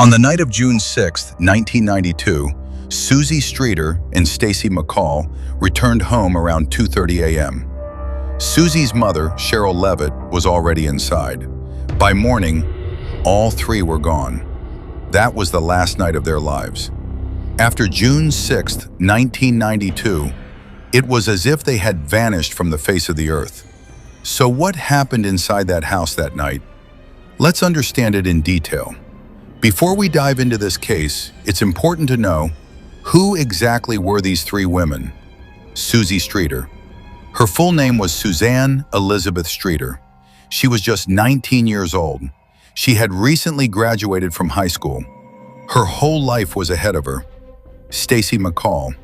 On the night of June 6, 1992, Suzie Streeter and Stacy Mccall returned home around 2:30 a.m. Suzie's mother, Sherill Levitt, was already inside. By morning, all three were gone. That was the last night of their lives. After June 6, 1992, it was as if they had vanished from the face of the earth. So what happened inside that house that night? Let's understand it in detail. Before we dive into this case, it's important to know who exactly were these three women. Suzie Streeter. Her full name was Suzanne Elizabeth Streeter. She was just 19 years old. She had recently graduated from high school. Her whole life was ahead of her. Stacy Mccall.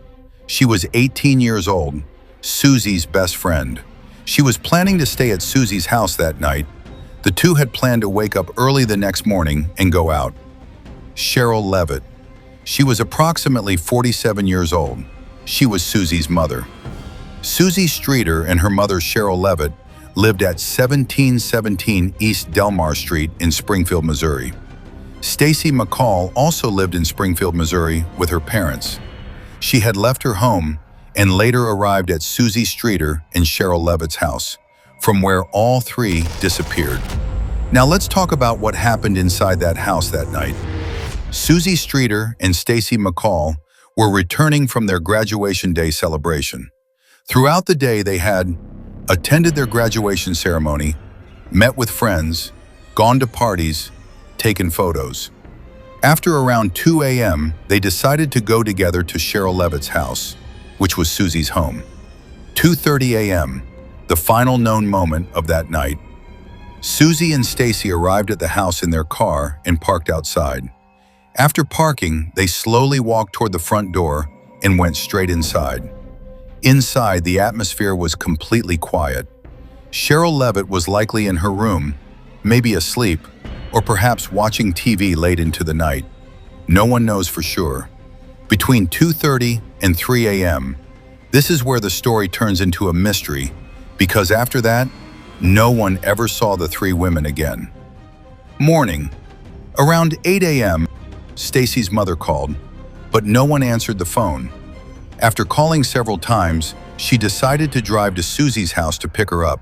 She was 18 years old, Suzie's best friend. She was planning to stay at Suzie's house that night. The two had planned to wake up early the next morning and go out. Sherill Levitt. She was approximately 47 years old. She was Suzie's mother. Suzie Streeter and her mother Sherill Levitt lived at 1717 East Delmar Street in Springfield, Missouri. Stacy Mccall also lived in Springfield, Missouri with her parents. She had left her home and later arrived at Suzie Streeter and Sherill Levitt's house, from where all three disappeared. Now let's talk about what happened inside that house that night. Suzie Streeter and Stacy Mccall were returning from their graduation day celebration. Throughout the day, they had attended their graduation ceremony, met with friends, gone to parties, taken photos. After around 2 a.m., they decided to go together to Sherill Levitt's house, which was Suzie's home. 2:30 a.m., the final known moment of that night. Suzie and Stacy arrived at the house in their car and parked outside. After parking, they slowly walked toward the front door and went straight inside. Inside, the atmosphere was completely quiet. Sherill Levitt was likely in her room, maybe asleep, or perhaps watching TV late into the night. No one knows for sure. Between 2:30 and 3 a.m., this is where the story turns into a mystery, because after that, no one ever saw the three women again. Morning. Around 8 a.m., Stacy's mother called, but no one answered the phone. After calling several times, she decided to drive to Suzie's house to pick her up.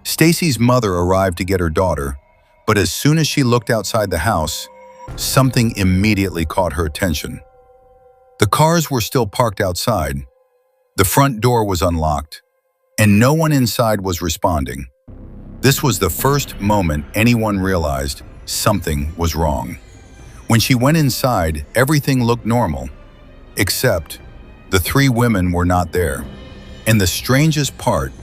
Stacy's mother arrived to get her daughter, but as soon as she looked outside the house, something immediately caught her attention. The cars were still parked outside, the front door was unlocked, and no one inside was responding. This was the first moment anyone realized something was wrong. When she went inside, everything looked normal, except the three women were not there. And the strangest part,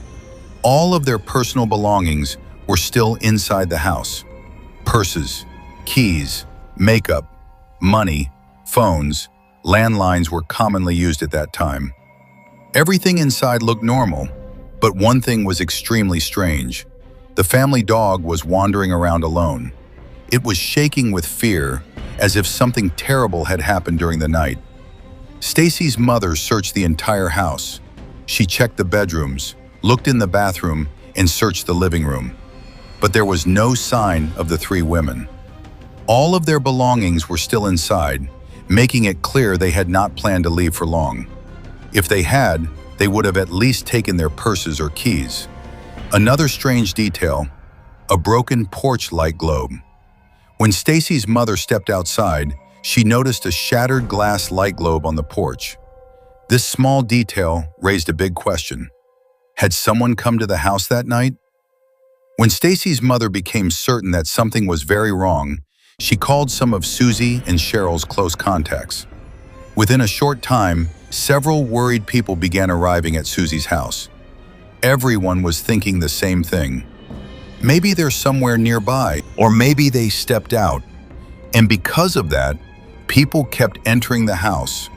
all of their personal belongings were still inside the house. Purses, keys, makeup, money, phones, landlines were commonly used at that time. Everything inside looked normal, but one thing was extremely strange. The family dog was wandering around alone. It was shaking with fear, as if something terrible had happened during the night. Stacy's mother searched the entire house. She checked the bedrooms, looked in the bathroom, and searched the living room. But there was no sign of the three women. All of their belongings were still inside, making it clear they had not planned to leave for long. If they had, they would have at least taken their purses or keys. Another strange detail, a broken porch light globe. When Stacy's mother stepped outside, she noticed a shattered glass light globe on the porch. This small detail raised a big question. Had someone come to the house that night? When Stacy's mother became certain that something was very wrong, she called some of Suzie and Sherill's close contacts. Within a short time, several worried people began arriving at Suzie's house. Everyone was thinking the same thing. Maybe they're somewhere nearby, or maybe they stepped out. And because of that, people kept entering the house,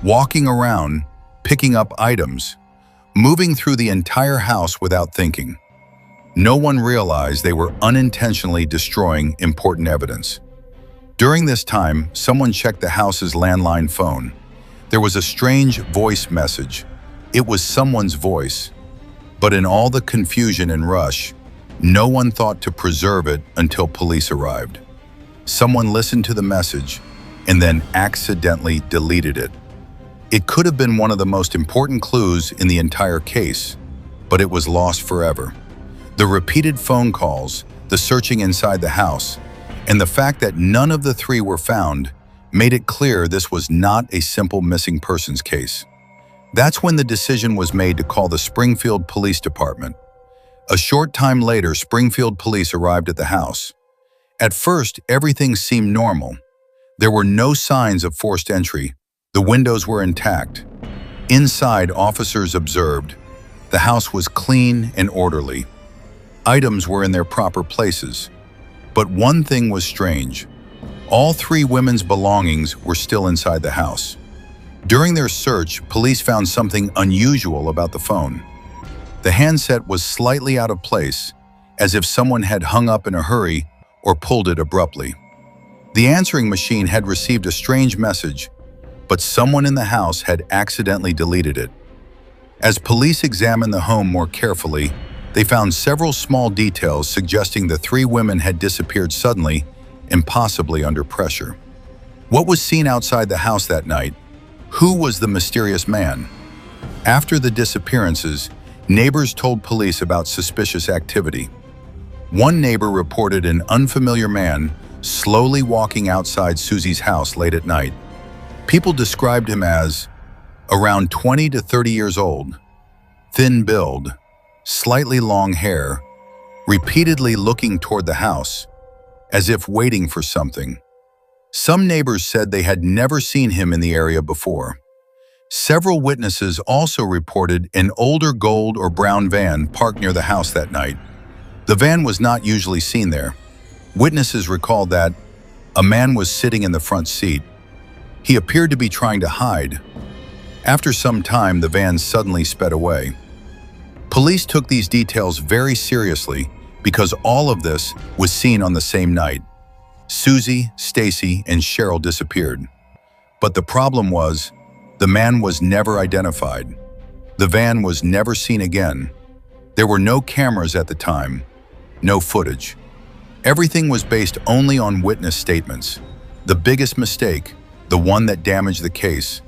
walking around, picking up items, moving through the entire house without thinking. No one realized they were unintentionally destroying important evidence. During this time, someone checked the house's landline phone. There was a strange voice message. It was someone's voice. But in all the confusion and rush, no one thought to preserve it until police arrived. Someone listened to the message and then accidentally deleted it. It could have been one of the most important clues in the entire case, but it was lost forever. The repeated phone calls, the searching inside the house, and the fact that none of the three were found made it clear this was not a simple missing persons case. That's when the decision was made to call the Springfield Police Department. A short time later, Springfield police arrived at the house. At first, everything seemed normal. There were no signs of forced entry. The windows were intact. Inside, officers observed the house was clean and orderly. Items were in their proper places. But one thing was strange. All three women's belongings were still inside the house. During their search, police found something unusual about the phone. The handset was slightly out of place, as if someone had hung up in a hurry or pulled it abruptly. The answering machine had received a strange message, but someone in the house had accidentally deleted it. As police examined the home more carefully, they found several small details suggesting the three women had disappeared suddenly and possibly under pressure. What was seen outside the house that night? Who was the mysterious man? After the disappearances, neighbors told police about suspicious activity. One neighbor reported an unfamiliar man slowly walking outside Suzie's house late at night. People described him as around 20 to 30 years old, thin build, slightly long hair, repeatedly looking toward the house, as if waiting for something. Some neighbors said they had never seen him in the area before. Several witnesses also reported an older gold or brown van parked near the house that night. The van was not usually seen there. Witnesses recalled that a man was sitting in the front seat. He appeared to be trying to hide. After some time, the van suddenly sped away. Police took these details very seriously because all of this was seen on the same night. Suzie, Stacy, and Sherill disappeared. But the problem was, the man was never identified. The van was never seen again. There were no cameras at the time, no footage. Everything was based only on witness statements. The biggest mistake, the one that damaged the case.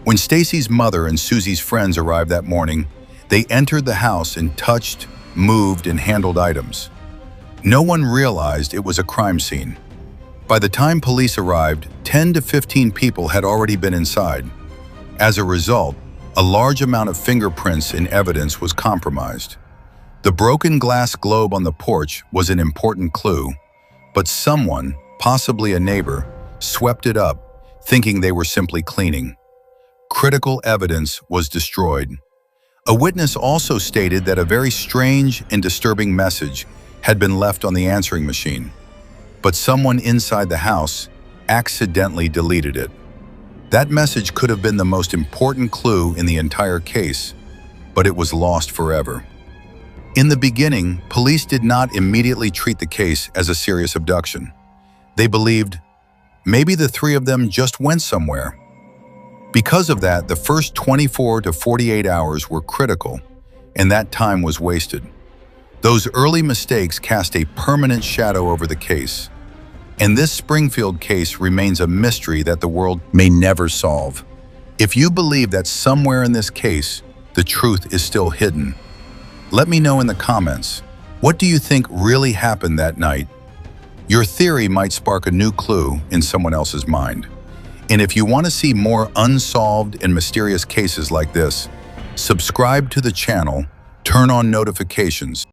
When Stacy's mother and Suzie's friends arrived that morning, they entered the house and touched, moved, and handled items. No one realized it was a crime scene. By the time police arrived, 10 to 15 people had already been inside. As a result, a large amount of fingerprints and evidence was compromised. The broken glass globe on the porch was an important clue, but someone, possibly a neighbor, swept it up, thinking they were simply cleaning. Critical evidence was destroyed. A witness also stated that a very strange and disturbing message had been left on the answering machine, but someone inside the house accidentally deleted it. That message could have been the most important clue in the entire case, but it was lost forever. In the beginning, police did not immediately treat the case as a serious abduction. They believed maybe the three of them just went somewhere. Because of that, the first 24 to 48 hours were critical, and that time was wasted. Those early mistakes cast a permanent shadow over the case. And this Springfield case remains a mystery that the world may never solve. If you believe that somewhere in this case, the truth is still hidden, let me know in the comments. What do you think really happened that night? Your theory might spark a new clue in someone else's mind. And if you want to see more unsolved and mysterious cases like this, subscribe to the channel, turn on notifications,